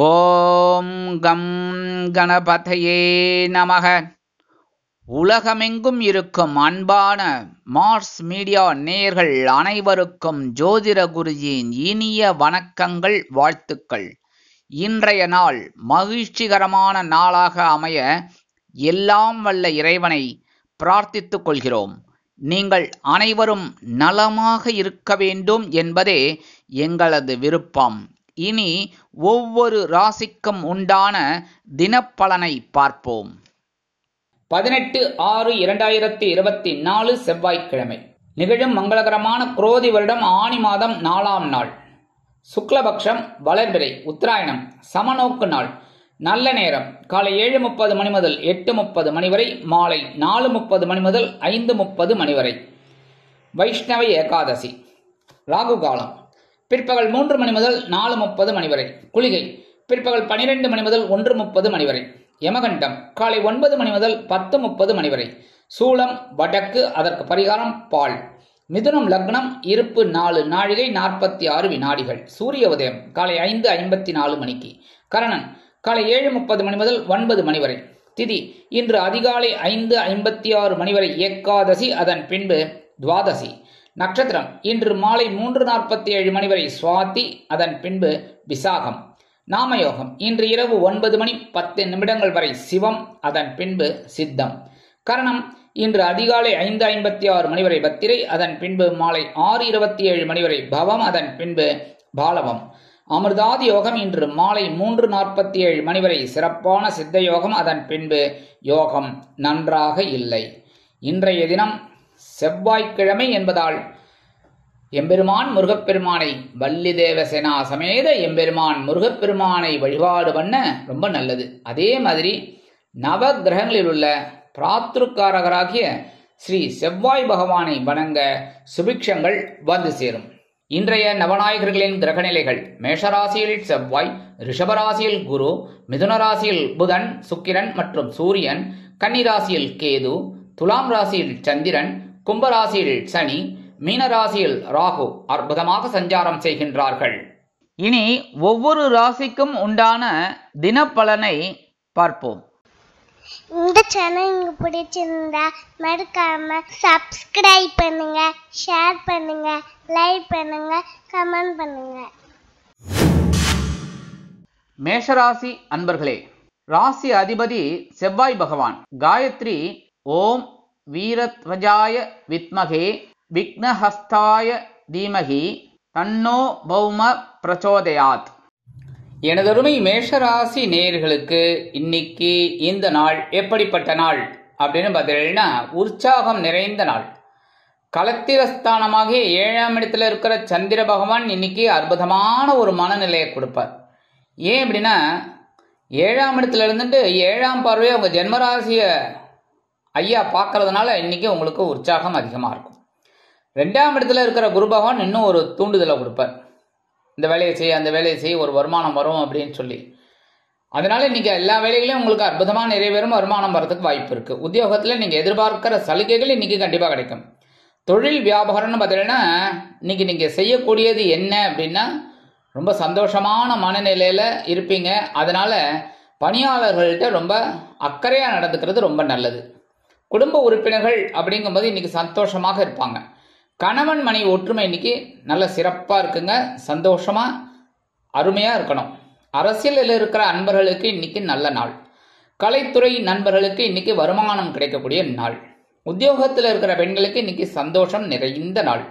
ஓம் come கணபதையே நமக. உலகமெங்கும் இருக்கும் அன்பான மார்ஸ் மீடியா நேயர்கள் அனைவருக்கும் ஜோதிட குருஜியின் இனிய வணக்கங்கள், வாழ்த்துக்கள். இன்றைய நாள் மகிழ்ச்சிகரமான நாளாக அமைய எல்லாம் வல்ல இறைவனை பிரார்த்தித்துக் கொள்கிறோம். நீங்கள் அனைவரும் நலமாக இருக்க வேண்டும் என்பதே எங்களது விருப்பம். இனி ஒவ்வொரு ராசிக்கும் உண்டான தினப்பலனை பார்ப்போம். 18/6/2024 செவ்வாய்க்கிழமை. நிகழும் மங்களகரமான குரோதி வருடம் ஆனி மாதம் 4ஆம் நாள், சுக்லபக்ஷம், வளர்பிறை, உத்தராயணம், சமநோக்கு நாள். நல்ல நேரம் காலை 7:30 மணி முதல் 8:30 மணி வரை, மாலை 4:30 மணி முதல் 5:30 மணி வரை. வைஷ்ணவ ஏகாதசி. ராகு காலம் பிற்பகல் 3 மணி முதல் 4:30 மணி வரை. குளிகை பிற்பகல் 12 மணி முதல் 1:30 மணி வரை. யமகண்டம் காலை 9 மணி முதல் 10:30 மணி வரை. சூலம் வடக்கு, அதற்கு பரிகாரம் பால். மிதுனம் லக்னம், இருப்பு 4 நாழிகை 46 வினாடிகள். சூரிய உதயம் காலை 5:54 மணிக்கு. கரணன் காலை 7:30 மணி முதல் 9 மணி வரை. திதி இன்று அதிகாலை 5:56 மணி வரை ஏகாதசி, அதன் பின்பு துவாதசி. நட்சத்திரம் இன்று மாலை 3:47 மணி வரை சுவாதி, அதன் பின்பு விசாகம். நாமயோகம் இன்று இரவு 9 மணி 10 நிமிடங்கள் வரை சிவம், அதன் பின்பு சித்தம். கரணம் இன்று அதிகாலை 5:56 மணி வரை பத்திரை, அதன் பின்பு மாலை 6:27 மணி வரை பவம், அதன் பின்பு பாலவம். அமிர்தாதி யோகம் இன்று மாலை 3:47 மணி வரை சிறப்பான சித்த யோகம், அதன் பின்பு யோகம் நன்றாக இல்லை. இன்றைய தினம் செவ்வாய்க்கிழமை என்பதால் எம்பெருமான் முருகப்பெருமானை, வள்ளி தேவசேனா சமேத எம்பெருமான் முருகப்பெருமானை வழிபாடு பண்ண ரொம்ப நல்லது. அதே மாதிரி நவ கிரகங்களில் உள்ள பிராத்ருக்காரகராகிய ஸ்ரீ செவ்வாய் பகவானை வணங்க சுபிக்ஷங்கள் வந்து சேரும். இன்றைய நவநாயகர்களின் கிரகநிலைகள்: மேஷராசியில் செவ்வாய், ரிஷபராசியில் குரு, மிதுன ராசியில் புதன், சுக்கிரன் மற்றும் சூரியன், கன்னிராசியில் கேது, துலாம் ராசியில் சந்திரன், கும்பராசியில் சனி, மீனராசியில் ராகு அற்புதமாக சஞ்சாரம் செய்கின்றார்கள். இனி ஒவ்வொரு ராசிக்கும் உண்டான தினப்பலனை பார்ப்போம். இந்த சேனல் உங்களுக்கு பிடிச்சிருந்தா மறக்காம சப்ஸ்கிரைப் பண்ணுங்க, ஷேர் பண்ணுங்க, லைக் பண்ணுங்க, கமெண்ட் பண்ணுங்க. மேஷராசி அன்பர்களே, ராசி அதிபதி செவ்வாய் பகவான். காயத்ரி ஓம் வீரத்வஜாய வித்மகே விக்னஹஸ்தாய தீமகி தன்னோ பௌம பிரச்சோதயாத். எனதருமை மேஷராசி நேயர்களுக்கு இன்னைக்கு இந்த நாள் எப்படிப்பட்ட நாள் அப்படின்னு பார்த்தீங்கன்னா, உற்சாகம் நிறைந்த நாள். களத்திரஸ்தானமாகிய 7ஆம் இடத்துல இருக்கிற சந்திர பகவான் இன்னைக்கு அற்புதமான ஒரு மனநிலையை கொடுப்பார். ஏன் அப்படின்னா, 7ஆம் இடத்துல இருந்துட்டு 7ஆம் பார்வையை உங்க ஜென்மராசிய ஐயா பார்க்கறதுனால இன்னைக்கு உங்களுக்கு உற்சாகம் அதிகமாக இருக்கும். 2ஆம் இடத்துல இருக்கிற குரு பகவான் இன்னும் ஒரு தூண்டுதலை கொடுப்பார். இந்த வேலையை செய்ய, அந்த வேலையை செய்ய, ஒரு வருமானம் வரும் அப்படின்னு சொல்லி. அதனால இன்னைக்கு எல்லா வேலைகளையும் உங்களுக்கு அற்புதமாக நிறைவேறும், வருமானம் வரதுக்கு வாய்ப்பு இருக்கு. உத்தியோகத்தில் நீங்க எதிர்பார்க்கிற சலுகைகள் இன்னைக்கு கண்டிப்பாக கிடைக்கும். தொழில் வியாபாரம்னு பார்த்தீங்கன்னா, இன்னைக்கு நீங்க செய்யக்கூடியது என்ன அப்படின்னா, ரொம்ப சந்தோஷமான மனநிலையில இருப்பீங்க. அதனால பணியாளர்கள்ட்ட ரொம்ப அக்கறையா நடந்துக்கிறது ரொம்ப நல்லது. குடும்ப உறுப்பினர்கள் அப்படிங்கும்போது இன்னைக்கு சந்தோஷமாக இருப்பாங்க. கணவன் மனைவி ஒற்றுமை இன்னைக்கு நல்ல சிறப்பா இருக்குங்க. சந்தோஷமா அருமையா இருக்கணும். அரசியலில் இருக்கிற அன்பர்களுக்கு இன்னைக்கு நல்ல நாள். கலைத்துறை நண்பர்களுக்கு இன்னைக்கு வருமானம் கிடைக்கக்கூடிய நாள். உத்தியோகத்தில் இருக்கிற பெண்களுக்கு இன்னைக்கு சந்தோஷம் நிறைந்த நாள்.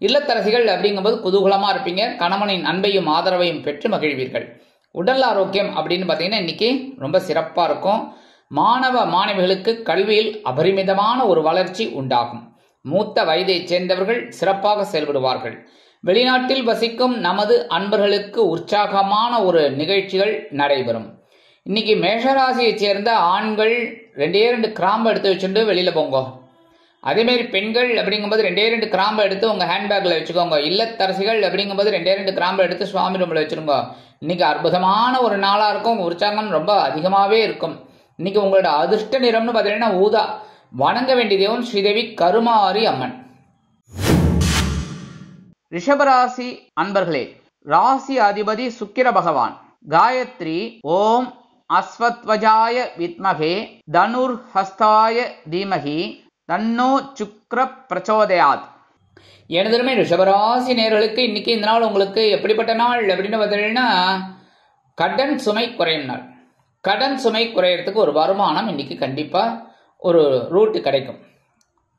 இல்லத்தரசிகள் அப்படிங்கும்போது குதூகலமா இருப்பீங்க. கணவனின் அன்பையும் ஆதரவையும் பெற்று மகிழ்வீர்கள். உடல் ஆரோக்கியம் அப்படின்னு பார்த்தீங்கன்னா இன்னைக்கு ரொம்ப சிறப்பா இருக்கும். மாணவ மாணவிகளுக்கு கல்வியில் அபரிமிதமான ஒரு வளர்ச்சி உண்டாகும். மூத்த வயதை சேர்ந்தவர்கள் சிறப்பாக செயல்படுவார்கள். வெளிநாட்டில் வசிக்கும் நமது அன்பர்களுக்கு உற்சாகமான ஒரு நிகழ்ச்சிகள் நடைபெறும். இன்னைக்கு மேஷராசியை சேர்ந்த ஆண்கள் 2 கிராம்பு எடுத்து வச்சுட்டு வெளியில போங்க. அதேமாரி பெண்கள் அப்படிங்கும்போது 2 கிராம்பு எடுத்து உங்க ஹேண்ட்பேக்ல வச்சுக்கோங்க. இல்லத்தரசிகள் அப்படிங்கும்போது 2 கிராம்பு எடுத்து சுவாமி ரூம்ல வச்சிருங்க. இன்னைக்கு அற்புதமான ஒரு நாளா இருக்கும். உற்சாகம் ரொம்ப அதிகமாவே இருக்கும். இன்னைக்கு உங்களோட அதிர்ஷ்ட நிறம்னு பார்த்தீங்கன்னா ஊதா. வணங்க வேண்டிய தெய்வம் ஸ்ரீதேவி கருமாரி அம்மன். ரிஷபராசி அன்பர்களே, ராசி அதிபதி சுக்கிர பகவான். காயத்ரி ஓம் அஸ்வத்வஜாய வித்மகே தனுர்ஹஸ்தாய தீமகி தன்னோ சுக்ர பிரச்சோதயாத். எனதுமே ரிஷபராசி நேயர்களுக்கு இன்னைக்கு இந்த நாள் உங்களுக்கு எப்படிப்பட்ட நாள் அப்படின்னு பார்த்தீங்கன்னா, கடன் சுமை குறையும் நாள். கடன் சுமை குறையறதுக்கு ஒரு வருமானம் இன்னைக்கு கண்டிப்பா ஒரு ரூட்டு கிடைக்கும்.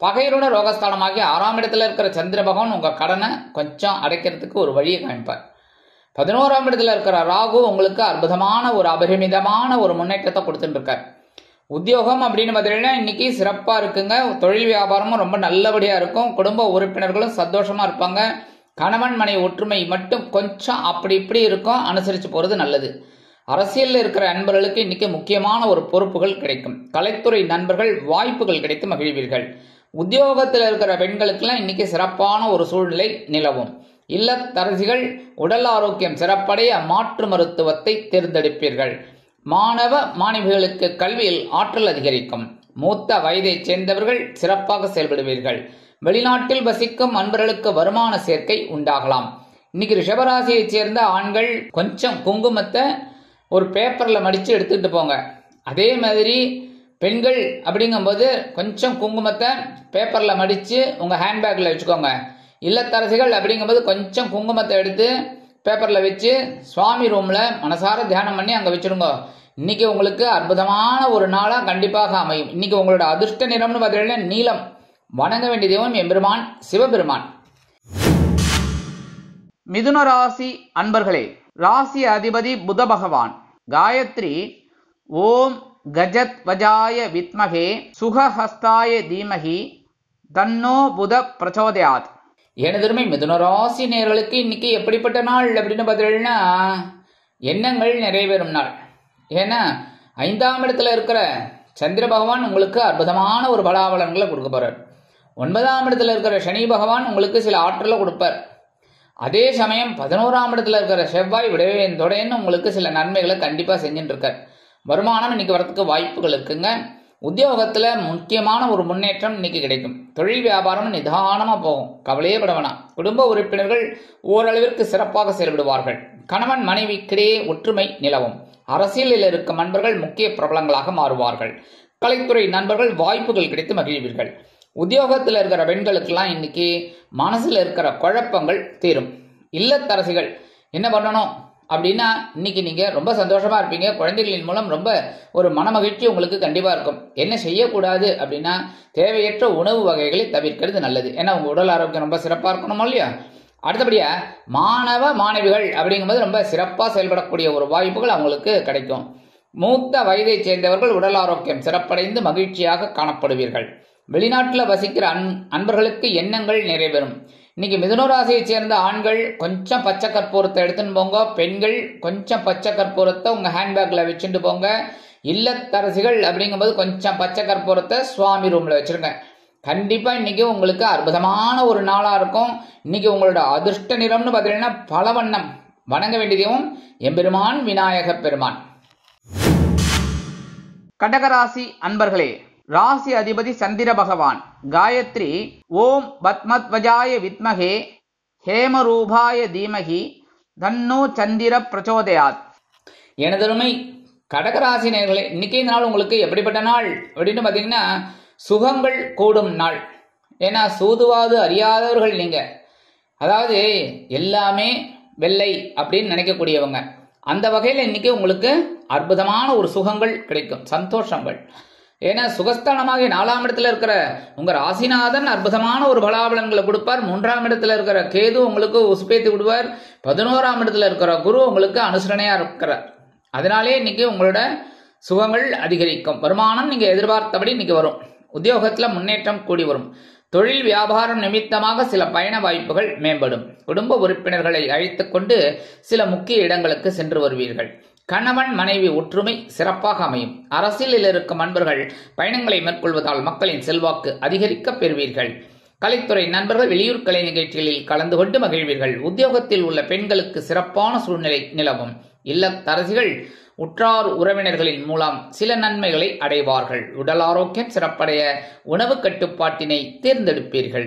பகையரோட ரோகஸ்தானமாகி 6ஆம் இடத்துல இருக்கிற சந்திர பகவான் உங்க கடனை கொஞ்சம் அடைக்கிறதுக்கு ஒரு வழியை காமிப்பார். 11ஆம் இடத்துல இருக்கிற ராகு உங்களுக்கு அற்புதமான ஒரு அபரிமிதமான ஒரு முன்னேற்றத்தை கொடுத்துட்டு இருக்கார். உத்தியோகம் அப்படின்னு பார்த்தீங்கன்னா இன்னைக்கு சிறப்பா இருக்குங்க. தொழில் வியாபாரமும் ரொம்ப நல்லபடியா இருக்கும். குடும்ப உறுப்பினர்களும் சந்தோஷமா இருப்பாங்க. கணவன் மனைவி ஒற்றுமை மட்டும் கொஞ்சம் அப்படி இப்படி இருக்கும், அனுசரிச்சு போறது நல்லது. அரசியலில் இருக்கிற நண்பர்களுக்கு இன்னைக்கு முக்கியமான ஒரு பொறுப்புகள் கிடைக்கும். கலைத்துறை நண்பர்கள் வாய்ப்புகள் கிடைத்து மகிழ்வீர்கள். உத்தியோகத்தில் இருக்கிற பெண்களுக்கெல்லாம் இன்னைக்கு சிறப்பான ஒரு சூழ்நிலை நிலவும். இல்லத்தரசிகள் உடல் ஆரோக்கியம் சிறப்படைய மாற்று மருத்துவத்தை தேர்ந்தெடுப்பீர்கள். மாணவ மாணவிகளுக்கு கல்வியில் ஆற்றல் அதிகரிக்கும். மூத்த வயதைச் சேர்ந்தவர்கள் சிறப்பாக செயல்படுவீர்கள். வெளிநாட்டில் வசிக்கும் அன்பர்களுக்கு வருமான சேர்க்கை உண்டாகலாம். இன்னைக்கு ரிஷபராசியைச் சேர்ந்த ஆண்கள் கொஞ்சம் குங்குமத்தை ஒரு பேப்பர்ல மடிச்சு எடுத்துக்கிட்டு போங்க. அதே மாதிரி பெண்கள் அப்படிங்கும்போது கொஞ்சம் குங்குமத்தை பேப்பர்ல மடிச்சு உங்க ஹேண்ட்பேக்ல வச்சுக்கோங்க. இல்லத்தரசிகள் அப்படிங்கும்போது கொஞ்சம் குங்குமத்தை எடுத்து பேப்பர்ல வச்சு சுவாமி ரூம்ல மனசார தியானம் பண்ணி அங்க வச்சிருங்க. இன்னைக்கு உங்களுக்கு அற்புதமான ஒரு நாளா கண்டிப்பாக அமையும். இன்னைக்கு உங்களோட அதிர்ஷ்ட நிறம்னு பார்த்தீங்கன்னா நீலம். வணங்க வேண்டிய தெய்வம் எம்பெருமான் சிவபெருமான். மிதுன ராசி அன்பர்களே, ராசி அதிபதி புத பகவான். காயத்ரி ஓம் கஜத்வஜாய வித்மகே சுகஹஸ்தாய தீமகி தன்னோ புத பிரச்சோதயாத். எனதருமை மிதுன ராசி நேயர்களுக்கு இன்னைக்கு எப்படிப்பட்ட நாள் அப்படின்னு பார்த்தீங்கன்னா, எண்ணங்கள் நிறைவேறும் நாள். ஏன்னா 5ஆம் இடத்துல இருக்கிற சந்திர பகவான் உங்களுக்கு அற்புதமான ஒரு பலாபலன்களை கொடுக்க போறார். 9ஆம் இடத்துல இருக்கிற சனி பகவான் உங்களுக்கு சில ஆற்றலை கொடுப்பார். அதே சமயம் 11ஆம் இடத்துல இருக்கிற செவ்வாய் விடவேந்தோடன்னு உங்களுக்கு சில நன்மைகளை கண்டிப்பா செஞ்சுட்டு இருக்கார். வருமானம் இன்னைக்கு வரத்துக்கு வாய்ப்புகள் இருக்குங்க. உத்தியோகத்துல முக்கியமான ஒரு முன்னேற்றம் இன்னைக்கு கிடைக்கும். தொழில் வியாபாரம் நிதானமா போகும், கவலையே பட வேணாம். குடும்ப உறுப்பினர்கள் ஓரளவிற்கு சிறப்பாக செயல்படுவார்கள். கணவன் மனைவிக்கிடையே ஒற்றுமை நிலவும். அரசியலில் இருக்கும் நண்பர்கள் முக்கிய பிரபலங்களாக மாறுவார்கள். கலைத்துறை நண்பர்கள் வாய்ப்புகள் கிடைத்து மகிழ்வீர்கள். உத்தியோகத்தில் இருக்கிற பெண்களுக்கெல்லாம் இன்னைக்கு மனசுல இருக்கிற குழப்பங்கள் தீரும். இல்லத்தரசிகள் என்ன பண்ணணும் அப்படின்னா, இன்னைக்கு நீங்க ரொம்ப சந்தோஷமா இருப்பீங்க. குழந்தைகளின் மூலம் ரொம்ப ஒரு மனமகிழ்ச்சி உங்களுக்கு கண்டிப்பா இருக்கும். என்ன செய்யக்கூடாது அப்படின்னா, தேவையற்ற உணவு வகைகளை தவிர்க்கிறது நல்லது. ஏன்னா உங்க உடல் ஆரோக்கியம் ரொம்ப சிறப்பா இருக்கணுமோ இல்லையா. அடுத்தபடியா மாணவ மாணவிகள் அப்படிங்கும்போது ரொம்ப சிறப்பா செயல்படக்கூடிய ஒரு வாய்ப்புகள் அவங்களுக்கு கிடைக்கும். மூத்த வயதை சேர்ந்தவர்கள் உடல் ஆரோக்கியம் சிறப்படைந்து மகிழ்ச்சியாக காணப்படுவீர்கள். வெளிநாட்டில் வசிக்கிற அன்பர்களுக்கு எண்ணங்கள் நிறைவேறும். இன்னைக்கு மிதுன ராசியை சேர்ந்த ஆண்கள் கொஞ்சம் பச்சை கற்பூரத்தை எடுத்துன்னு போங்க. பெண்கள் கொஞ்சம் பச்சை கற்பூரத்தை உங்க ஹேண்ட்பேக்ல வச்சுட்டு போங்க. இல்லத்தரசிகள் அப்படிங்கும்போது கொஞ்சம் பச்சை கற்பூரத்தை சுவாமி ரூம்ல வச்சிருங்க. கண்டிப்பா இன்னைக்கு உங்களுக்கு அற்புதமான ஒரு நாளா இருக்கும். இன்னைக்கு உங்களோட அதிர்ஷ்ட நிறம்னு பார்த்தீங்கன்னா பலவண்ணம். வணங்க வேண்டியதும் எம்பெருமான் விநாயக பெருமான். கடகராசி அன்பர்களே, ராசி அதிபதி சந்திர பகவான். காயத்ரி ஓம் பத்மத்வஜாய வித்மகே ஹேமரூபாய தீமகி தன்னோ சந்திர பிரச்சோதயாத். எனதருமை கடகராசி நேயர்களே, இன்னைக்கு இந்த நாள் உங்களுக்கு எப்படிப்பட்ட நாள் அப்படின்னு பார்த்தீங்கன்னா, சுகங்கள் கூடும் நாள். ஏன்னா சூதுவாது அறியாதவர்கள் நீங்க. அதாவது எல்லாமே வெள்ளை அப்படின்னு நினைக்கக்கூடியவங்க. அந்த வகையில் இன்னைக்கு உங்களுக்கு அற்புதமான ஒரு சுகங்கள் கிடைக்கும், சந்தோஷங்கள். ஏன்னா சுகஸ்தானமாக 4ஆம் இடத்துல இருக்கிற உங்க ராசிநாதன் அற்புதமான ஒரு பலாபலன்களை கொடுப்பார். 3ஆம் இடத்துல இருக்கிற கேது உங்களுக்கு உசுப்பேத்தி விடுவார். 11ஆம் இடத்துல இருக்கிற குரு உங்களுக்கு அனுசரணையா இருக்கிறார். அதனாலே இன்னைக்கு உங்களோட சுகங்கள் அதிகரிக்கும். வருமானம் நீங்க எதிர்பார்த்தபடி இன்னைக்கு வரும். உத்தியோகத்துல முன்னேற்றம் கூடி வரும். தொழில் வியாபாரம் நிமித்தமாக சில பயண வாய்ப்புகள் மேம்படும். குடும்ப உறுப்பினர்களை அழைத்துக் கொண்டு சில முக்கிய இடங்களுக்கு சென்று வருவீர்கள். கணவன் மனைவி ஒற்றுமை சிறப்பாக அமையும். அரசியலில் இருக்கும் நண்பர்கள் பயணங்களை மேற்கொள்வதால் மக்களின் செல்வாக்கு அதிகரிக்க பெறுவீர்கள். கலைத்துறை நண்பர்கள் வெளியூர் கலை நிகழ்ச்சிகளில் கலந்து கொண்டு மகிழ்வீர்கள். உத்தியோகத்தில் உள்ள பெண்களுக்கு சிறப்பான சூழ்நிலை நிலவும். இல்லத்தரசிகள் உற்றார் உறவினர்களின் மூலம் சில நன்மைகளை அடைவார்கள். உடல் ஆரோக்கியம் சிறப்படைய உணவு கட்டுப்பாட்டினை தேர்ந்தெடுப்பீர்கள்.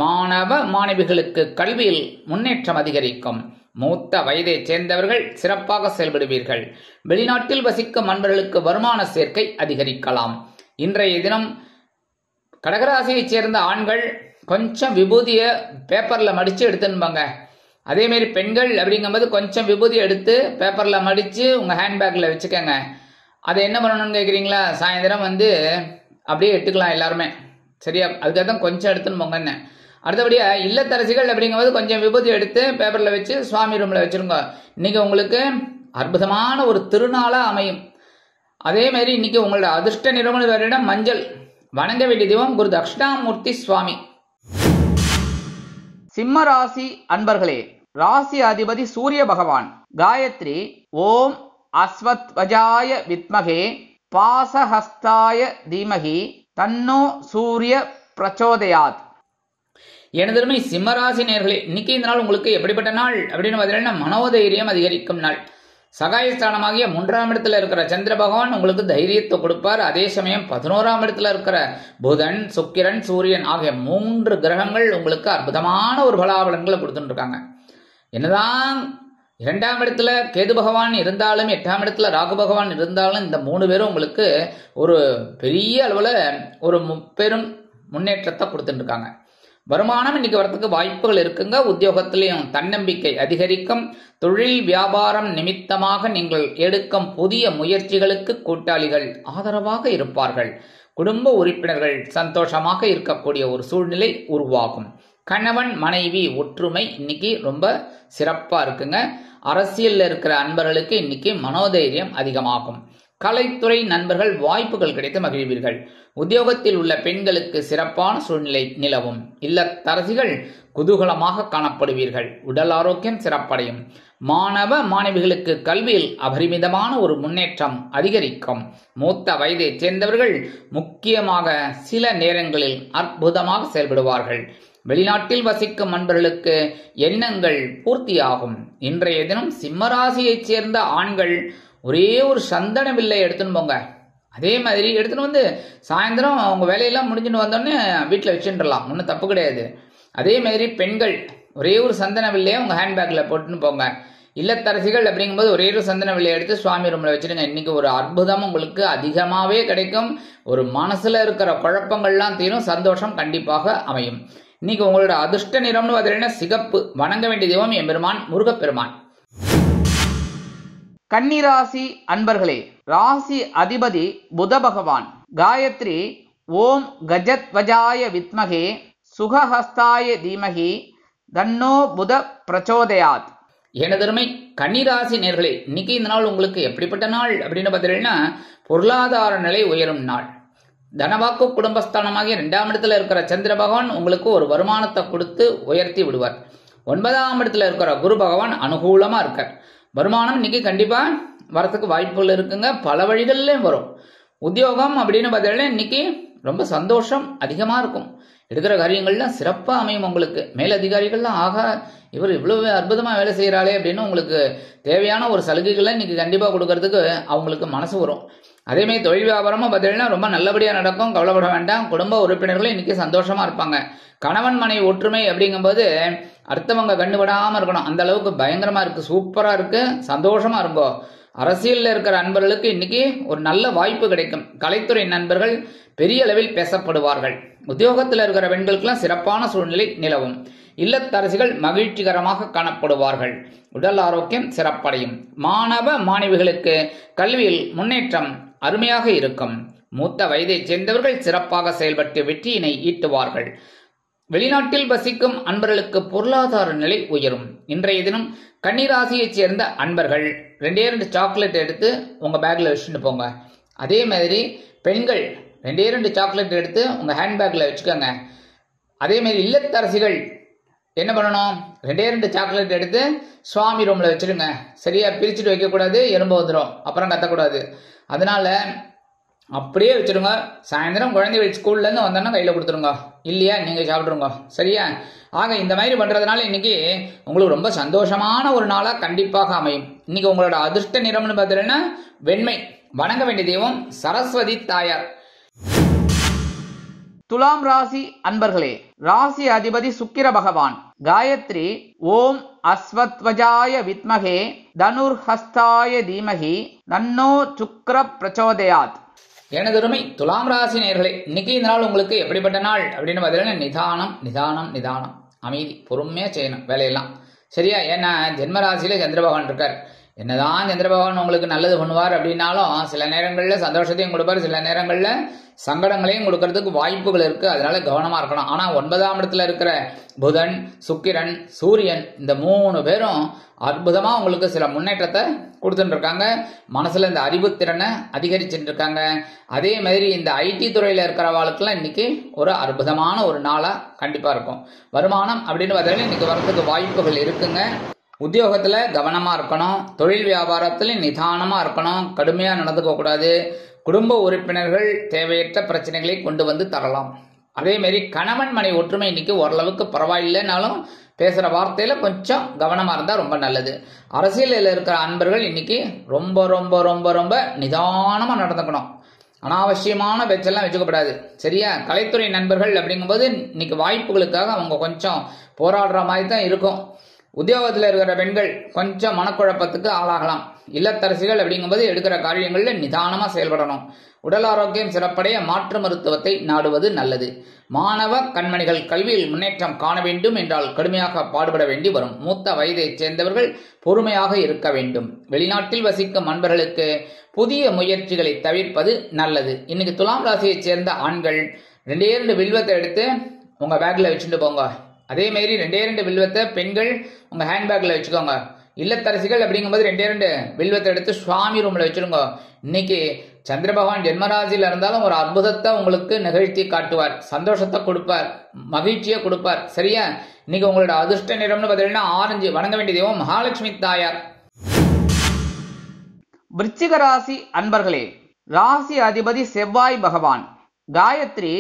மாணவ மாணவிகளுக்கு கல்வியில் முன்னேற்றம் அதிகரிக்கும். மூத்த வயதை சேர்ந்தவர்கள் சிறப்பாக செயல்படுவீர்கள். வெளிநாட்டில் வசிக்கும் அன்பர்களுக்கு வருமான சேர்க்கை அதிகரிக்கலாம். இன்றைய தினம் கடகராசியைச் சேர்ந்த ஆண்கள் கொஞ்சம் விபூதிய பேப்பர்ல மடிச்சு எடுத்துன்பாங்க. அதே மாதிரி பெண்கள் அப்படிங்கும்போது கொஞ்சம் விபூதி எடுத்து பேப்பர்ல மடிச்சு உங்க ஹேண்ட்பேக்ல வச்சுக்கோங்க. அதை என்ன பண்ணணும்னு கேட்குறீங்களா? சாயந்தரம் அப்படியே எடுத்துக்கலாம் எல்லாருமே. சரியா? அதுக்காக தான் கொஞ்சம் எடுத்துன்னு போங்கன்னு. அடுத்தபடியா இல்லத்தரசிகள் அப்படிங்கும்போது கொஞ்சம் விபூதி எடுத்து பேப்பர்ல வச்சு சுவாமி ரூம்ல வச்சிருங்க. இன்னைக்கு உங்களுக்கு அற்புதமான ஒரு திருநாளா அமையும். அதே மாதிரி இன்னைக்கு உங்களோட அதிர்ஷ்ட நிறமணி வருடம் மஞ்சள். வணங்க வேண்டிய தெய்வம் குரு தட்சிணாமூர்த்தி சுவாமி. சிம்ம ராசி அன்பர்களே, ராசி அதிபதி சூரிய பகவான். காயத்ரி ஓம் அஸ்வத்வஜாய வித்மகே பாசஹஸ்தாய தீமகி தன்னோ சூரிய பிரச்சோதயாத். எனதருமை சிம்மராசி நேயர்களே, இன்னைக்கு இந்த நாள் உங்களுக்கு எப்படிப்பட்ட நாள் அப்படின்னு பார்த்தீங்கன்னா மனோதைரியம் அதிகரிக்கும் நாள். சகாயஸ்தானமாகிய 3ஆம் இடத்துல இருக்கிற சந்திர பகவான் உங்களுக்கு தைரியத்தை கொடுப்பார். அதே சமயம் 11ஆம் இடத்துல இருக்கிற புதன், சுக்கிரன், சூரியன் ஆகிய 3 கிரகங்கள் உங்களுக்கு அற்புதமான ஒரு பலாபலன்களை கொடுத்துட்டு இருக்காங்க. என்னதான் 2ஆம் இடத்துல கேது பகவான் இருந்தாலும் 8ஆம் இடத்துல ராகு பகவான் இருந்தாலும் இந்த 3 பேரும் உங்களுக்கு ஒரு பெரிய அளவுல ஒரு பெரும் முன்னேற்றத்தை கொடுத்துட்டு இருக்காங்க. வருமானம் இன்னைக்கு வரத்துக்கு வாய்ப்புகள் இருக்குங்க. உத்தியோகத்திலையும் தன்னம்பிக்கை அதிகரிக்கும். தொழில் வியாபாரம் நிமித்தமாக நீங்கள் எடுக்கும் புதிய முயற்சிகளுக்கு கூட்டாளிகள் ஆதரவாக இருப்பார்கள். குடும்ப உறுப்பினர்கள் சந்தோஷமாக இருக்கக்கூடிய ஒரு சூழ்நிலை உருவாகும். கணவன் மனைவி ஒற்றுமை இன்னைக்கு ரொம்ப சிறப்பா இருக்குங்க. அரசியல்ல இருக்கிற அன்பர்களுக்கு இன்னைக்கு மனோதைரியம் அதிகமாகும். கலைத்துறை நண்பர்கள் வாய்ப்புகள் கிடைத்து மகிழ்வீர்கள். உத்தியோகத்தில் உள்ள பெண்களுக்கு சிறப்பான சூழ்நிலை நிலவும். இல்லத்தரசிகள் குதூகலமாக காணப்படுவீர்கள். உடல் ஆரோக்கியம் சிறப்படையும். மாணவ மாணவிகளுக்கு கல்வியில் அபரிமிதமான ஒரு முன்னேற்றம் அதிகரிக்கும். மூத்த வயதை சேர்ந்தவர்கள் முக்கியமாக சில நேரங்களில் அற்புதமாக செயல்படுவார்கள். வெளிநாட்டில் வசிக்கும் அன்பர்களுக்கு எண்ணங்கள் பூர்த்தியாகும். இன்றைய தினம் சிம்மராசியைச் சேர்ந்த ஆண்கள் ஒரே ஒரு சந்தன வில்லை எடுத்துன்னு போங்க. அதே மாதிரி எடுத்துன்னு சாயந்தரம் அவங்க வேலையெல்லாம் முடிஞ்சுன்னு வந்தோடனே வீட்டில் வச்சுட்டுலாம், ஒன்றும் தப்பு கிடையாது. அதே மாதிரி பெண்கள் ஒரே ஒரு சந்தன வில்லையை உங்கள் ஹேண்ட்பேக்கில் போட்டுன்னு போங்க. இல்லத்தரசிகள் அப்படிங்கும்போது ஒரே ஒரு சந்தன வில்லையை எடுத்து சுவாமி ரூமில் வச்சுடுங்க. இன்னைக்கு ஒரு அற்புதம் உங்களுக்கு அதிகமாகவே கிடைக்கும். ஒரு மனசுல இருக்கிற குழப்பங்கள்லாம் தீரும். சந்தோஷம் கண்டிப்பாக அமையும். இன்னைக்கு உங்களோட அதிர்ஷ்ட நிறம்னு பார்த்தீங்கன்னா சிகப்பு. வணங்க வேண்டிய தெய்வம் எம்பெருமான் முருகப்பெருமான். கன்னிராசி அன்பர்களே, ராசி அதிபதி புத பகவான். காயத்ரி ஓம் கஜத்வஜாய வித்மகே சுகஹஸ்தாய தீமகி தன்னோ புத பிரச்சோதயாத். எனதருமை கன்னிராசி நேர்களே, இன்னைக்கு இந்த நாள் உங்களுக்கு எப்படிப்பட்ட நாள் அப்படின்னு பார்த்தீங்கன்னா பொருளாதார நிலை உயரும் நாள். தனவாக்கு குடும்பஸ்தானமாகிய 2ஆம் இடத்துல இருக்கிற சந்திர பகவான் உங்களுக்கு ஒரு வருமானத்தை கொடுத்து உயர்த்தி விடுவார். 9ஆம் இடத்துல இருக்கிற குரு பகவான் அனுகூலமா இருக்கார். வருமானம் இன்னைக்கு கண்டிப்பா வரத்துக்கு வாய்ப்புகள் இருக்குங்க. பல வழிகள்லயும் வரும். உத்தியோகம் அப்படின்னு பார்த்தீங்கன்னா இன்னைக்கு ரொம்ப சந்தோஷம் அதிகமா இருக்கும். எடுக்கிற காரியங்கள்லாம் சிறப்பா அமையும். உங்களுக்கு மேலதிகாரிகள்லாம் இவர் இவ்வளவு அற்புதமா வேலை செய்யறாளே அப்படின்னு உங்களுக்கு தேவையான ஒரு சலுகைகளை இன்னைக்கு கண்டிப்பா கொடுக்கறதுக்கு அவங்களுக்கு மனசு வரும். அதே மாதிரி தொழில் வியாபாரமும் பார்த்தீங்கன்னா ரொம்ப நல்லபடியா நடக்கும். கவலைப்பட வேண்டாம். குடும்ப உறுப்பினர்களும் இன்னைக்கு சந்தோஷமா இருப்பாங்க. கணவன் மனைவி ஒற்றுமை அப்படிங்கும்போது அடுத்தவங்க கண்டுபடாம இருக்கணும். அந்த அளவுக்கு பயங்கரமா இருக்கு. சூப்பரா இருக்கு. சந்தோஷமா இருக்கும். அரசியல்ல இருக்கிற அன்பர்களுக்கு இன்னைக்கு ஒரு நல்ல வாய்ப்பு கிடைக்கும். கலைத்துறை நண்பர்கள் பெரிய அளவில் பேசப்படுவார்கள். உத்தியோகத்தில் இருக்கிற பெண்களுக்கெல்லாம் சிறப்பான சூழ்நிலை நிலவும். இல்லத்தரசிகள் மகிழ்ச்சிகரமாக காணப்படுவார்கள். உடல் ஆரோக்கியம் சிறப்படையும். மாணவ மாணவிகளுக்கு கல்வியில் முன்னேற்றம் அருமையாக இருக்கும். மூத்த வயதை சேர்ந்தவர்கள் சிறப்பாக செயல்பட்டு வெற்றியினை ஈட்டுவார்கள். வெளிநாட்டில் வசிக்கும் அன்பர்களுக்கு பொருளாதார நிலை உயரும். இன்றைய தினம் கன்னிராசியைச் சேர்ந்த அன்பர்கள் 2 சாக்லேட் எடுத்து உங்க பேக்ல வச்சுட்டு போங்க. அதே மாதிரி பெண்கள் 2 சாக்லேட் எடுத்து உங்க ஹேண்ட்பேக்ல வச்சுக்கோங்க. அதே மாதிரி இல்லத்தரசிகள் என்ன பண்ணணும்? 2 சாக்லேட் எடுத்து சுவாமி ரூம்ல வச்சிருங்க. சரியா? பிரிச்சுட்டு வைக்கக்கூடாது. எறும்பு வந்துடும். அப்புறம் கத்தக்கூடாது. அதனால அப்படியே வச்சிருங்க. சாயந்தரம் குழந்தைகள் ஸ்கூல்ல இருந்து வந்தோன்னா கையில கொடுத்துருங்க. இல்லையா நீங்க சாப்பிடுங்க. சரியா? ஆக இந்த மாதிரி பண்றதுனால இன்னைக்கு உங்களுக்கு ரொம்ப சந்தோஷமான ஒரு நாளா கண்டிப்பாக அமையும். இன்னைக்கு உங்களோட அதிர்ஷ்ட நிறம்னு பார்த்தீங்கன்னா வெண்மை. வணங்க வேண்டிய தெய்வம் சரஸ்வதி தாயார். துலாம் ராசி அன்பர்களே, ராசி அதிபதி சுக்கிர பகவான். காயத்ரி ஓம் அஸ்வத்வஜாய வித்மகே தனுர்ஹஸ்தாய தீமகி தன்னோ சுக்ர பிரச்சோதயாத். எனதருமை துலாம் ராசி நேயர்களே, இன்னைக்கு இந்த நாள் உங்களுக்கு எப்படிப்பட்ட நாள் அப்படின்னு பார்த்தீங்கன்னா நிதானம் நிதானம் நிதானம், அமைதி, பொறுமையா செய்யணும் வேலையெல்லாம். சரியா? ஏன்னா ஜென்மராசியில சந்திர பகவான் இருக்கார். என்னதான் சந்திர பகவான் உங்களுக்கு நல்லது பண்ணுவார் அப்படின்னாலும் சில நேரங்கள்ல சந்தோஷத்தையும் கொடுப்பார், சில நேரங்கள்ல சங்கடங்களையும் கொடுக்கறதுக்கு வாய்ப்புகள் இருக்கு. அதனால கவனமா இருக்கணும். ஆனா 9ஆம் இடத்துல இருக்கிற புதன், சுக்கிரன், சூரியன் இந்த 3 பேரும் அற்புதமா உங்களுக்கு சில முன்னேற்றத்தை கொடுத்துட்டு இருக்காங்க. மனசுல இந்த அறிவுத்திறனை அதிகரிச்சுட்டு இருக்காங்க. அதே மாதிரி இந்த ஐடி துறையில இருக்கிறவாளுக்கெல்லாம் இன்னைக்கு ஒரு அற்புதமான ஒரு நாளா கண்டிப்பா இருக்கும். வருமானம் அப்படின்னு பார்த்தீங்கன்னா இன்னைக்கு வரதுக்கு வாய்ப்புகள் இருக்குங்க. உத்தியோகத்துல கவனமா இருக்கணும். தொழில் வியாபாரத்துல நிதானமா இருக்கணும். கடுமையா நடந்துக்க கூடாது. குடும்ப உறுப்பினர்கள் தேவையற்ற பிரச்சனைகளை கொண்டு வந்து தரலாம். அதே மாதிரி கணவன் மனை ஒற்றுமை இன்னைக்கு ஓரளவுக்கு பரவாயில்லைனாலும் பேசுற வார்த்தையில கொஞ்சம் கவனமா இருந்தா ரொம்ப நல்லது. அரசியலில் இருக்கிற அன்பர்கள் இன்னைக்கு ரொம்ப ரொம்ப ரொம்ப ரொம்ப நிதானமா நடந்துக்கணும். அனாவசியமான பேச்செல்லாம் வச்சுக்கப்படாது. சரியா? கலைத்துறை நண்பர்கள் அப்படிங்கும்போது இன்னைக்கு வாய்ப்புகளுக்காக அவங்க கொஞ்சம் போராடுற மாதிரி தான் இருக்கும். உத்தியோகத்தில் இருக்கிற பெண்கள் கொஞ்சம் மனக்குழப்பத்துக்கு ஆளாகலாம். இல்லத்தரசிகள் அப்படிங்கும்போது எடுக்கிற காரியங்கள்ல நிதானமா செயல்படணும். உடல் ஆரோக்கியம் சிறப்படைய மாற்று மருத்துவத்தை நாடுவது நல்லது. மாணவ கண்மணிகள் கல்வியில் முன்னேற்றம் காண வேண்டும் என்றால் கடுமையாக பாடுபட வேண்டி வரும். மூத்த வயதைச் சேர்ந்தவர்கள் பொறுமையாக இருக்க வேண்டும். வெளிநாட்டில் வசிக்கும் அன்பர்களுக்கு புதிய முயற்சிகளை தவிர்ப்பது நல்லது. இன்னைக்கு துலாம் ராசியைச் சேர்ந்த ஆண்கள் 2 வில்வத்தை எடுத்து உங்க பேக்ல வச்சுட்டு போங்க. அதே மாதிரி 2 வில்வத்தை பெண்கள் உங்க ஹேண்ட்பேக்ல வச்சுக்கோங்க. இல்லத்தரசிகள் அப்படிங்கும்போது 2 வில்வத்தை எடுத்து சுவாமி ரூம்ல வச்சிருங்க. இன்னைக்கு சந்திர பகவான் ஜென்மராசியில இருந்தாலும் ஒரு அற்புதத்தை உங்களுக்கு நிகழ்த்தி காட்டுவார். சந்தோஷத்தை கொடுப்பார், மகிழ்ச்சியை கொடுப்பார். சரியா? இன்னைக்கு உங்களோட அதிர்ஷ்ட நிறம்னு பார்த்தீங்கன்னா ஆரஞ்சு. வணங்க வேண்டிய தெய்வம் மகாலட்சுமி தாயார். விருச்சிக ராசி அன்பர்களே, ராசி அதிபதி செவ்வாய் பகவான். காயத்ரி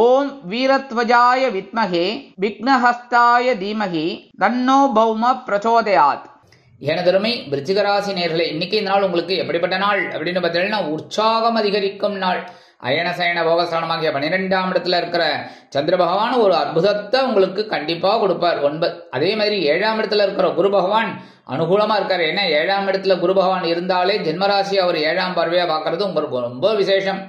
ஓம் வீரத்வஜாய வித்மகே விக்னஹஸ்தாய தீமகி தன்னோ பௌம பிரச்சோதயாத். எனதருமை விருச்சிகராசி நேயர்களே, இன்னைக்கு இந்த நாள் உங்களுக்கு எப்படிப்பட்ட நாள் அப்படின்னு பார்த்தீங்கன்னா உற்சாகம் அதிகரிக்கும் நாள். அயனசயன போகஸ்தானமாகிய 12ஆம் இடத்துல இருக்கிற சந்திர பகவான் ஒரு அற்புதத்தை உங்களுக்கு கண்டிப்பா கொடுப்பார். அதே மாதிரி 7ஆம் இடத்துல இருக்கிற குரு பகவான் அனுகூலமா இருக்காரு. ஏன்னா 7ஆம் இடத்துல குரு பகவான் இருந்தாலே ஜென்மராசி அவர் 7ஆம் பார்வையா பார்க்கறது உங்களுக்கு ரொம்ப விசேஷம்.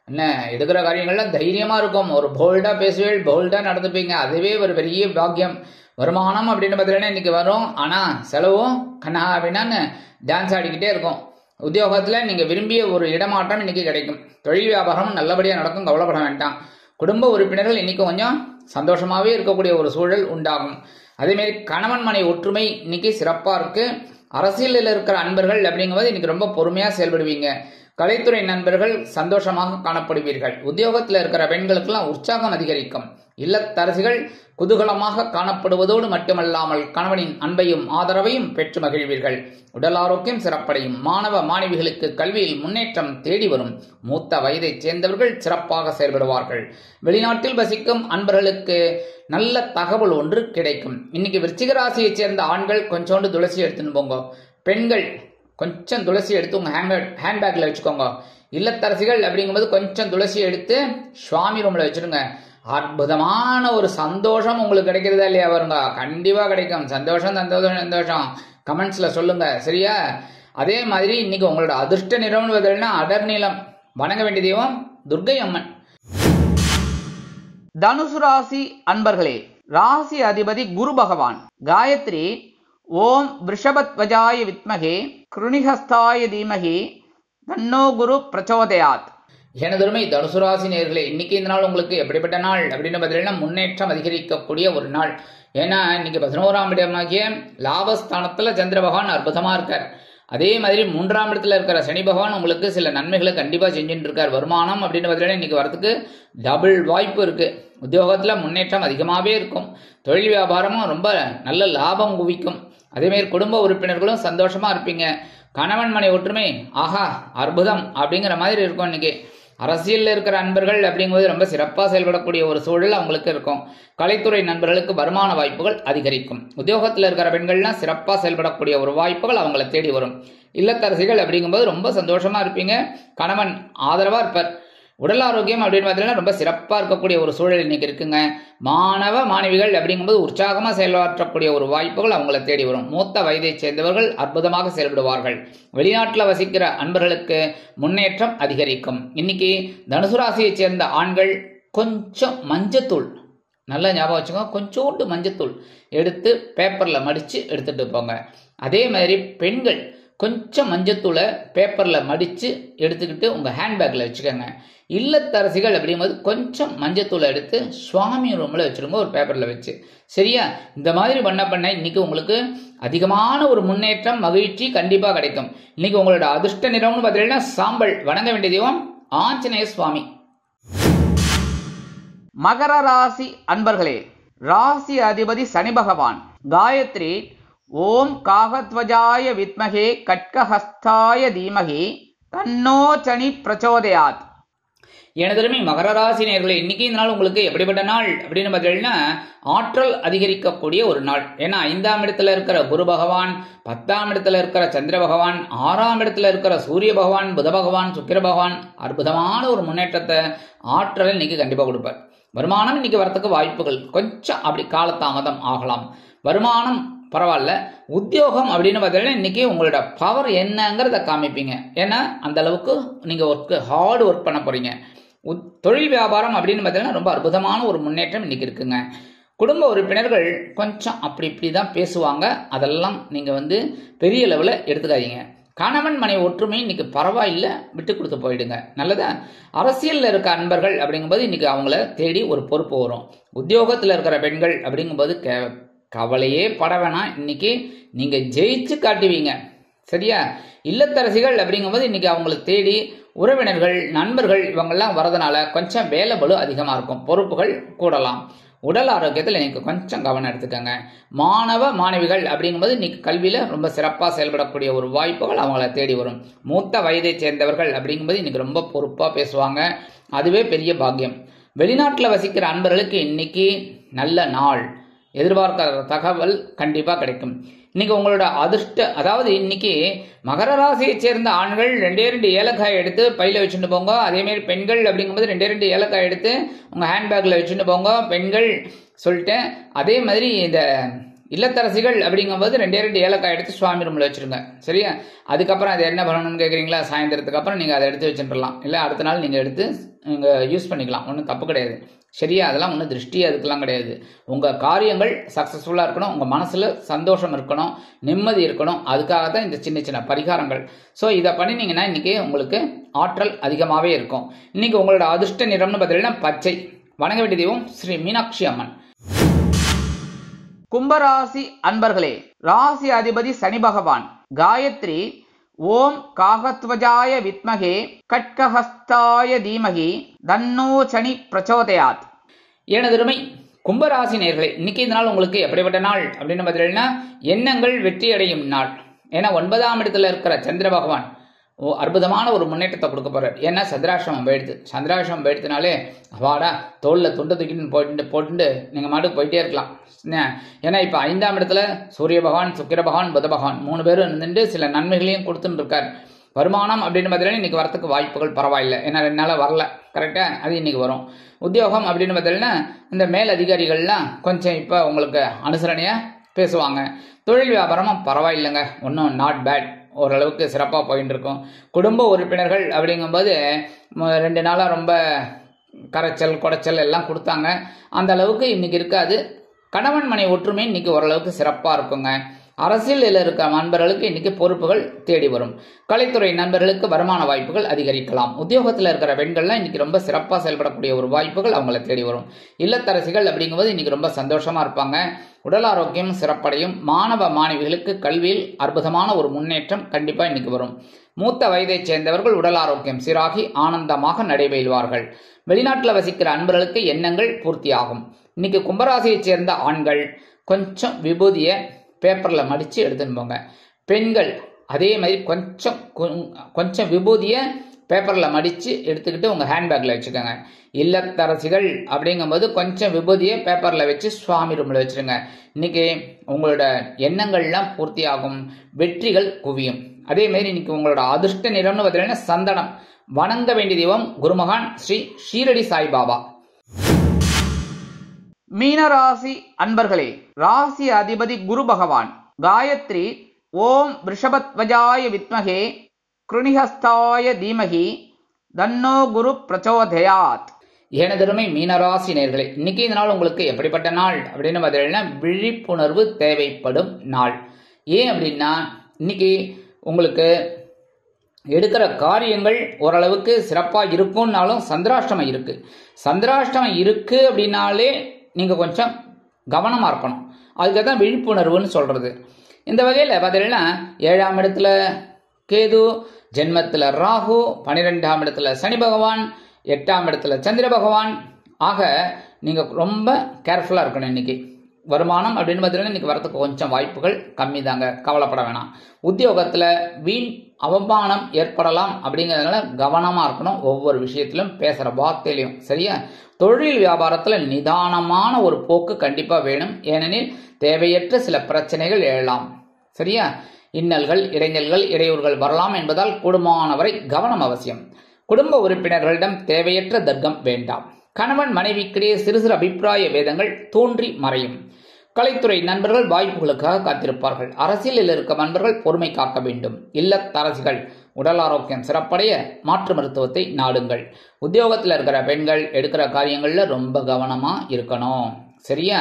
என்ன எடுக்கிற காரியங்கள்லாம் தைரியமா இருக்கும். ஒரு போல்டா பேசுவேள், போல்டா நடந்துப்பீங்க. அதுவே ஒரு பெரிய பாக்கியம். வருமானம் அப்படின்னு பார்த்தீங்கன்னா இன்னைக்கு வரும். ஆனா செலவும் கண்ணா அப்படின்னான்னு டான்ஸ் ஆடிக்கிட்டே இருக்கும். உத்தியோகத்துல நீங்க விரும்பிய ஒரு இடமாற்றம் இன்னைக்கு கிடைக்கும். தொழில் வியாபாரம் நல்லபடியா நடக்கும், கவலைப்பட வேண்டாம். குடும்ப உறுப்பினர்கள் இன்னைக்கு கொஞ்சம் சந்தோஷமாவே இருக்கக்கூடிய ஒரு சூழல் உண்டாகும். அதே மாதிரி கணவன் மனை ஒற்றுமை இன்னைக்கு சிறப்பா இருக்கு. அரசியலில் இருக்கிற அன்பர்கள் அப்படிங்கும்போது இன்னைக்கு ரொம்ப பொறுமையா செயல்படுவீங்க. கலைத்துறை நண்பர்கள் சந்தோஷமாக காணப்படுவீர்கள். உத்தியோகத்தில் இருக்கிற பெண்களுக்கெல்லாம் உற்சாகம் அதிகரிக்கும். இல்லத்தரசிகள் குதூகலமாக காணப்படுவதோடு மட்டுமல்லாமல் கணவனின் அன்பையும் ஆதரவையும் பெற்று மகிழ்வீர்கள். உடல் ஆரோக்கியம் சிறப்படையும். மாணவ மாணவிகளுக்கு கல்வியில் முன்னேற்றம் தேடி வரும். மூத்த வயதைச் சேர்ந்தவர்கள் சிறப்பாக செயல்படுவார்கள். வெளிநாட்டில் வசிக்கும் அன்பர்களுக்கு நல்ல தகவல் ஒன்று கிடைக்கும். இன்னைக்கு விருச்சிக ராசியைச் சேர்ந்த ஆண்கள் கொஞ்சோண்டு துளசி எடுத்துன்னு போங்க. பெண்கள் கொஞ்சம் துளசி எடுத்து உங்க ஹேண்ட்பேக்ல வச்சுக்கோங்க. இல்லத்தரசிகள் அப்படிங்கும்போது கொஞ்சம் துளசி எடுத்து சுவாமி ரூம்ல வச்சிருங்க. அற்புதமான ஒரு சந்தோஷம் உங்களுக்கு கிடைக்கிறதா இல்லையா? வருங்க, கண்டிப்பா கிடைக்கும். சந்தோஷம் சந்தோஷம் சந்தோஷம் கமெண்ட்ஸ்ல சொல்லுங்க. சரியா? அதே மாதிரி இன்னைக்கு உங்களோட அதிர்ஷ்ட நிறம்னு பார்த்தீங்கன்னா அடர் நீளம். வணங்க வேண்டிய தெய்வம் துர்க்கை அம்மன். தனுசு ராசி அன்பர்களே, ராசி அதிபதி குரு பகவான். காயத்ரி ஓம் ரிஷபத்வஜாய வித்மகே கிருணிஹஸ்தாய தீமகி தன்னோ குரு பிரச்சோதயாத். எனதருமை தனுசு ராசி நேயர்களே, இன்னைக்கு இந்த நாள் உங்களுக்கு எப்படிப்பட்ட நாள் அப்படின்னு பார்த்தீங்கன்னா முன்னேற்றம் அதிகரிக்கக்கூடிய ஒரு நாள். ஏன்னா இன்னைக்கு 11ஆம் இடமாகிய லாபஸ்தானத்துல சந்திர பகவான் அற்புதமா இருக்கார். அதே மாதிரி 3ஆம் இடத்துல இருக்கிற சனி பகவான் உங்களுக்கு சில நன்மைகளை கண்டிப்பா செஞ்சுட்டு இருக்கார். வருமானம் அப்படின்னு பார்த்தீங்கன்னா இன்னைக்கு வரதுக்கு டபுள் வாய்ப்பு இருக்கு. உத்தியோகத்துல முன்னேற்றம் அதிகமாகவே இருக்கும். தொழில் வியாபாரமும் ரொம்ப நல்ல லாபம் குவிக்கும். அதே மாதிரி குடும்ப உறுப்பினர்களும் சந்தோஷமா இருப்பீங்க. கணவன் மனை ஒற்றுமை ஆஹா அற்புதம் அப்படிங்கிற மாதிரி இருக்கும். இன்னைக்கு அரசியலில் இருக்கிற அன்பர்கள் அப்படிங்கும்போது ரொம்ப சிறப்பாக செயல்படக்கூடிய ஒரு சூழல் அவங்களுக்கு இருக்கும். கலைத்துறை நண்பர்களுக்கு வருமான வாய்ப்புகள் அதிகரிக்கும். உத்தியோகத்தில் இருக்கிற பெண்கள்லாம் சிறப்பாக செயல்படக்கூடிய ஒரு வாய்ப்புகள் அவங்களை தேடி வரும். இல்லத்தரசிகள் அப்படிங்கும்போது ரொம்ப சந்தோஷமா இருப்பீங்க. கணவன் ஆதரவா இருப்பார். உடல் ஆரோக்கியம் அப்படின்னு பார்த்தீங்கன்னா ரொம்ப சிறப்பாக இருக்கக்கூடிய ஒரு சூழல் இன்னைக்கு இருக்குங்க. மாணவ மாணவிகள் அப்படிங்கும்போது உற்சாகமாக செயலாற்றக்கூடிய ஒரு வாய்ப்புகள் அவங்கள தேடி வரும். மூத்த வயதை சேர்ந்தவர்கள் அற்புதமாக செயல்படுவார்கள். வெளிநாட்டில் வசிக்கிற அன்பர்களுக்கு முன்னேற்றம் அதிகரிக்கும். இன்னைக்கு தனுசு ராசியை சேர்ந்த ஆண்கள் கொஞ்சம் மஞ்சத்தூள், நல்லா ஞாபகம் வச்சுக்கோங்க, கொஞ்சோண்டு மஞ்சத்தூள் எடுத்து பேப்பரில் மடித்து எடுத்துகிட்டு போங்க. அதே மாதிரி பெண்கள் கொஞ்சம் மஞ்சத்தூளை பேப்பரில் மடித்து எடுத்துக்கிட்டு உங்கள் ஹேண்ட்பேக்கில் வச்சுக்கோங்க. இல்லத்தரசிகள் அப்படிங்கும்போது கொஞ்சம் மஞ்சத்தூளை எடுத்து சுவாமி ரூமில் வச்சுருங்க, ஒரு பேப்பரில் வச்சு. சரியா? இந்த மாதிரி பண்ண இன்னைக்கு உங்களுக்கு அதிகமான ஒரு முன்னேற்றம், மகிழ்ச்சி கண்டிப்பாக கிடைக்கும். இன்னைக்கு உங்களோட அதிர்ஷ்ட நிறம்னு பார்த்தீங்கன்னா சாம்பல். வணங்க வேண்டிய தெய்வம் ஆஞ்சநேய சுவாமி. மகர ராசி அன்பர்களே, ராசி அதிபதி சனி பகவான். காயத்ரி ஓம் காகத்வஜாய வித்மகே கட்கஹஸ்தாய தீமகி தன்னோ சனி பிரச்சோதயாத். எனதருமை மகர ராசி நேயர்களே, இன்னைக்கு இந்த நாள் உங்களுக்கு எப்படிப்பட்ட நாள் அப்படின்னு பார்த்தீங்கன்னா ஆற்றல் அதிகரிக்கக்கூடிய ஒரு நாள். ஏன்னா 5ஆம் இடத்துல இருக்கிற குரு பகவான், 10ஆம் இடத்துல இருக்கிற சந்திர பகவான், 6ஆம் இடத்துல இருக்கிற சூரிய பகவான், புத பகவான், சுக்கிர பகவான் அற்புதமான ஒரு முன்னேற்றத்தை ஆற்றலை இன்னைக்கு கண்டிப்பாக கொடுப்பார். வருமானம் இன்னைக்கு வரத்துக்கு வாய்ப்புகள் கொஞ்சம் அப்படி காலதாமதம் ஆகலாம். வருமானம் பரவாயில்ல. உத்தியோகம் அப்படின்னு பார்த்தீங்கன்னா இன்னைக்கு உங்களோட பவர் என்னங்கிறத காமிப்பீங்க. ஏன்னா அந்த அளவுக்கு நீங்கள் ஹார்ட் ஒர்க் பண்ண போறீங்க. தொழில் வியாபாரம் அப்படின்னு பார்த்தீங்கன்னா ரொம்ப அற்புதமான ஒரு முன்னேற்றம் இன்னைக்கு இருக்குங்க. குடும்ப உறுப்பினர்கள் கொஞ்சம் அப்படி இப்படி தான் பேசுவாங்க. அதெல்லாம் நீங்கள் பெரிய லெவலில் எடுத்துக்காதீங்க. கணவன் மனை ஒற்றுமை இன்னைக்கு பரவாயில்லை, விட்டு கொடுத்து போயிடுங்க. நல்லதா? அரசியலில் இருக்க அன்பர்கள் அப்படிங்கும்போது இன்னைக்கு அவங்கள தேடி ஒரு பொறுப்பு வரும். உத்தியோகத்தில் இருக்கிற பெண்கள் அப்படிங்கும்போது கவலையே பட வேணாம், இன்னைக்கு நீங்க ஜெயிச்சு காட்டுவீங்க. சரியா? இல்லத்தரசிகள் அப்படிங்கும்போது இன்னைக்கு அவங்களை தேடி உறவினர்கள், நண்பர்கள் இவங்கெல்லாம் வரதுனால கொஞ்சம் வேலை பளு அதிகமாக இருக்கும், பொறுப்புகள் கூடலாம். உடல் ஆரோக்கியத்தில் இன்னைக்கு கொஞ்சம் கவனம் எடுத்துக்கோங்க. மாணவ மாணவிகள் அப்படிங்கும்போது இன்னைக்கு கல்வியில ரொம்ப சிறப்பாக செயல்படக்கூடிய ஒரு வாய்ப்புகள் அவங்கள தேடி வரும். மூத்த வயதை சேர்ந்தவர்கள் அப்படிங்கும்போது இன்னைக்கு ரொம்ப பொறுப்பாக பேசுவாங்க, அதுவே பெரிய பாக்கியம். வெளிநாட்டில் வசிக்கிற அன்பர்களுக்கு இன்னைக்கு நல்ல நாள். எதிர்பார்க்கிற தகவல் கண்டிப்பாக கிடைக்கும். இன்னைக்கு உங்களோட அதாவது இன்னைக்கு மகர ராசியை சேர்ந்த ஆண்கள் 2 ஏலக்காய் எடுத்து பையில வச்சுட்டு போங்க. அதேமாரி பெண்கள் அப்படிங்கும்போது 2 ஏலக்காய் எடுத்து உங்கள் ஹேண்ட்பேக்கில் வச்சுட்டு போங்க. பெண்கள் சொல்லிட்டேன். அதே மாதிரி இந்த இல்லத்தரசிகள் அப்படிங்கும்போது 2 ஏலக்காய் எடுத்து சுவாமி ரூமில் வச்சுருங்க. சரியா? அதுக்கப்புறம் அது என்ன பண்ணணும்னு கேட்குறீங்களா? சாயந்தரத்துக்கு அப்புறம் நீங்கள் அதை எடுத்து வச்சுட்டுலாம், இல்லை அடுத்த நாள் நீங்கள் எடுத்து நீங்கள் யூஸ் பண்ணிக்கலாம், ஒன்றும் தப்பு கிடையாது. சரியா? அதெல்லாம் ஒன்றும் திருஷ்டி அதுக்கெல்லாம் கிடையாது. உங்கள் காரியங்கள் சக்ஸஸ்ஃபுல்லாக இருக்கணும், உங்கள் மனசில் சந்தோஷம் இருக்கணும், நிம்மதி இருக்கணும். அதுக்காக தான் இந்த சின்ன சின்ன பரிகாரங்கள். ஸோ இதை பண்ணினீங்கன்னா இன்றைக்கி உங்களுக்கு ஆற்றல் அதிகமாகவே இருக்கும். இன்றைக்கி உங்களோட அதிர்ஷ்ட நிறம்னு பார்த்தீங்கன்னா பச்சை. வணங்க வேண்டிய தெய்வம் ஸ்ரீ மீனாட்சி அம்மன். கும்பராசி அன்பர்களே, ராசி அதிபதி சனி பகவான். காயத்ரி ஓம் காகத்வஜாய வித்மகே கட்கஹஸ்தாய தீமகி தன்னோ சனி பிரச்சோதயாத். எனதருமை கும்பராசி நேயர்களே, இன்னைக்கு இந்த நாள் உங்களுக்கு எப்படிப்பட்ட நாள் அப்படின்னு பார்த்தீங்கன்னா எண்ணங்கள் வெற்றி அடையும் நாள். ஏன்னா 9ஆம் இடத்துல இருக்கிற சந்திர பகவான் அற்புதமான ஒரு முன்னேற்றத்தை கொடுக்க போறார். ஏன்னா சந்திராசிரமம் போயிடுத்துனாலே அவாடா தோளில் துண்டு தூக்கிட்டு போட்டுட்டு நீங்கள் மாட்டுக்கு போயிட்டே இருக்கலாம். ஏன்னா இப்போ 5ஆம் இடத்துல சூரிய பகவான், சுக்கிர பகவான், புத பகவான் 3 பேரும் இருந்துட்டு சில நன்மைகளையும் கொடுத்துட்டு இருக்கார். வருமானம் அப்படின்னு பார்த்தீங்கன்னா இன்னைக்கு வரத்துக்கு வாய்ப்புகள் பரவாயில்லை. ஏன்னா 2 நாளாக வரல, கரெக்டாக அது இன்னைக்கு வரும். உத்தியோகம் அப்படின்னு பார்த்தீங்கன்னா இந்த மேல் அதிகாரிகள்லாம் கொஞ்சம் இப்போ உங்களுக்கு அனுசரணையாக பேசுவாங்க. தொழில் வியாபாரமும் பரவாயில்லைங்க, ஒன்றும் நாட் பேட், ஓரளவுக்கு சிறப்பாக போயின்னு இருக்கும். குடும்ப உறுப்பினர்கள் அப்படிங்கும்போது 2 நாளாக ரொம்ப கரைச்சல் குடைச்சல் எல்லாம் கொடுத்தாங்க, அந்த அளவுக்கு இன்னைக்கு இருக்காது. கணவன் மனை ஒற்றுமை இன்னைக்கு ஓரளவுக்கு சிறப்பாக இருக்குங்க. அரசியலில் இருக்க நண்பர்களுக்கு இன்னைக்கு பொறுப்புகள் தேடி வரும். கலைத்துறை நண்பர்களுக்கு வருமான வாய்ப்புகள் அதிகரிக்கலாம். உத்தியோகத்தில் இருக்கிற பெண்கள்லாம் இன்னைக்கு ரொம்ப சிறப்பாக செயல்படக்கூடிய ஒரு வாய்ப்புகள் அவங்கள தேடி வரும். இல்லத்தரசிகள் அப்படிங்கும்போது இன்னைக்கு ரொம்ப சந்தோஷமா இருப்பாங்க. உடல் ஆரோக்கியம் சிறப்படையும். மாணவ மாணவிகளுக்கு கல்வியில் அற்புதமான ஒரு முன்னேற்றம் கண்டிப்பாக இன்னைக்கு வரும். மூத்த வயதை சேர்ந்தவர்கள் உடல் ஆரோக்கியம் சீராகி ஆனந்தமாக நடைபெறுவார்கள். வெளிநாட்டில் வசிக்கிற அன்பர்களுக்கு எண்ணங்கள் பூர்த்தியாகும். இன்னைக்கு கும்பராசியை சேர்ந்த ஆண்கள் கொஞ்சம் விபூதியை பேப்பரில் மடித்து எடுத்துன்னு போங்க. பெண்கள் அதே மாதிரி கொஞ்சம் விபூதியை பேப்பரில் மடித்து எடுத்துக்கிட்டு உங்கள் ஹேண்ட்பேக்கில் வச்சுக்கோங்க. இல்லத்தரசிகள் அப்படிங்கும்போது கொஞ்சம் விபூதியை பேப்பரில் வச்சு சுவாமி ரூமில் வச்சுருங்க. இன்னைக்கு உங்களோட எண்ணங்கள்லாம் பூர்த்தியாகும், வெற்றிகள் குவியும். அதே மாதிரி இன்னைக்கு உங்களோட அதிர்ஷ்ட நிறம்னு பார்த்தீங்கன்னா சந்தனம். வணங்க வேண்டிய தெய்வம் குருமகான் ஸ்ரீ ஷீரடி சாய்பாபா. மீனராசி அன்பர்களே, ராசி அதிபதி குரு பகவான். காயத்ரி ஓம் ரிஷபத்வஜாய வித்மகே கிருணிஹஸ்தாய தீமகி தன்னோ குரு பிரச்சோதயாத். எனதருமை மீனராசி நேயர்களே, இன்னைக்கு இந்த நாள் உங்களுக்கு எப்படிப்பட்ட நாள் அப்படின்னு பார்த்தீங்கன்னா விழிப்புணர்வு தேவைப்படும் நாள். ஏன் அப்படின்னா இன்னைக்கு உங்களுக்கு எடுக்கிற காரியங்கள் ஓரளவுக்கு சிறப்பாக இருக்கும்னாலும் சந்திராஷ்டமம் இருக்கு. சந்திராஷ்டமம் இருக்கு அப்படின்னாலே நீங்கள் கொஞ்சம் கவனமாக இருக்கணும். அதுக்கு தான் விழிப்புணர்வுன்னு சொல்கிறது. இந்த வகையில் பார்த்தீங்கன்னா 7ஆம் இடத்துல கேது, ஜென்மத்தில் ராகு, 12ஆம் இடத்துல சனி பகவான், 8ஆம் இடத்துல சந்திர பகவான். ஆக நீங்கள் ரொம்ப கேர்ஃபுல்லாக இருக்கணும். இன்னைக்கு வருமானம் அப்படின்னு பார்த்தீங்கன்னா இன்னைக்கு வரதுக்கு கொஞ்சம் வாய்ப்புகள் கம்மி தாங்க, கவலைப்பட வேணாம். உத்தியோகத்தில் வீண் அவமானம் ஏற்படலாம் அப்படிங்கிறதுனால கவனமாக இருக்கணும். ஒவ்வொரு விஷயத்திலும் பேசுகிற வார்த்தையிலையும் சரியா. தொழில் வியாபாரத்தில் நிதானமான ஒரு போக்கு கண்டிப்பாக வேணும். ஏனெனில் தேவையற்ற சில பிரச்சனைகள் எழலாம் சரியா. இன்னல்கள், இடைஞ்சல்கள், இடையூறுகள் வரலாம் என்பதால் கூடுமானவரை கவனம் அவசியம். குடும்ப உறுப்பினர்களிடம் தேவையற்ற தர்க்கம் வேண்டாம். கணவன் மனைவிக்கிடையே சிறு சிறு அபிப்பிராய வேதங்கள் தோன்றி மறையும். கலைத்துறை நண்பர்கள் வாய்ப்புகளுக்காக காத்திருப்பார்கள். அரசியலில் இருக்கும் நண்பர்கள் பொறுமை காக்க வேண்டும். இல்லத்தரசிகள் உடல் ஆரோக்கியம் சிறப்படைய மாற்று மருத்துவத்தை நாடுங்கள். உத்தியோகத்தில் இருக்கிற பெண்கள் எடுக்கிற காரியங்கள்ல ரொம்ப கவனமா இருக்கணும் சரியா.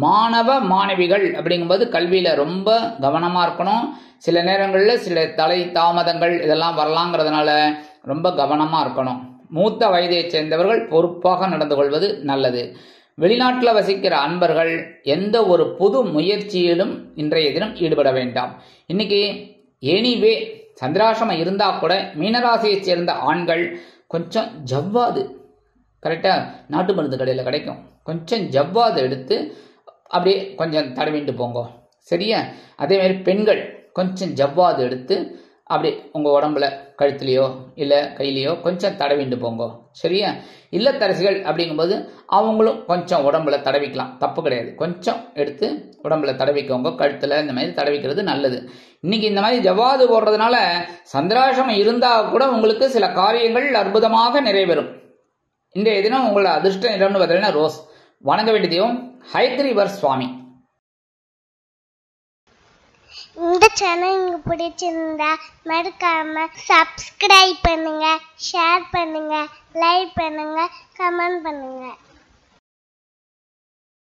மாணவ மாணவிகள் அப்படிங்கும்போது கல்வியில ரொம்ப கவனமா இருக்கணும். சில நேரங்களில் சில தலை தாமதங்கள் இதெல்லாம் வரலாங்கிறதுனால ரொம்ப கவனமா இருக்கணும். மூத்த வயதை சேர்ந்தவர்கள் பொறுப்பாக நடந்து கொள்வது நல்லது. வெளிநாட்டில் வசிக்கிற அன்பர்கள் எந்த ஒரு புது முயற்சியிலும் இன்றைய தினம் ஈடுபட வேண்டாம். இன்னைக்கு எனிவே சந்திராசிரமம் இருந்தா கூட மீனராசியை சேர்ந்த ஆண்கள் கொஞ்சம் ஜவ்வாது கரெக்டா நாட்டு மருந்து கடையில் கிடைக்கும், கொஞ்சம் ஜவ்வாது எடுத்து அப்படியே கொஞ்சம் தடவிட்டு போங்க சரியா. அதே மாதிரி பெண்கள் கொஞ்சம் ஜவ்வாது எடுத்து அப்படி உங்கள் உடம்புல கழுத்துலையோ இல்லை கையிலையோ கொஞ்சம் தடவிண்டு போங்க சரியா. இல்லத்தரசிகள் அப்படிங்கும்போது அவங்களும் கொஞ்சம் உடம்புல தடவிக்கலாம், தப்பு கிடையாது. கொஞ்சம் எடுத்து உடம்புல தடவிக்கோங்க, கழுத்தில் இந்த மாதிரி தடவிக்கிறது நல்லது. இன்னைக்கு இந்த மாதிரி ஜவ்வாது போடுறதுனால சந்திராசிரமம் இருந்தால் கூட உங்களுக்கு சில காரியங்கள் அற்புதமாக நிறைவேறும். இன்றைய தினம் உங்களோட அதிர்ஷ்ட நிறம்னு பார்த்தீங்கன்னா ரோஸ். வணங்க வேண்டிய தெய்வம் ஹயக்ரீவர் சுவாமி. இந்த சேனல் உங்களுக்கு பிடிச்சிருந்தா மறக்காம சப்ஸ்கிரைப் பண்ணுங்க, ஷேர் பண்ணுங்க, லைக் பண்ணுங்க, கமெண்ட் பண்ணுங்க.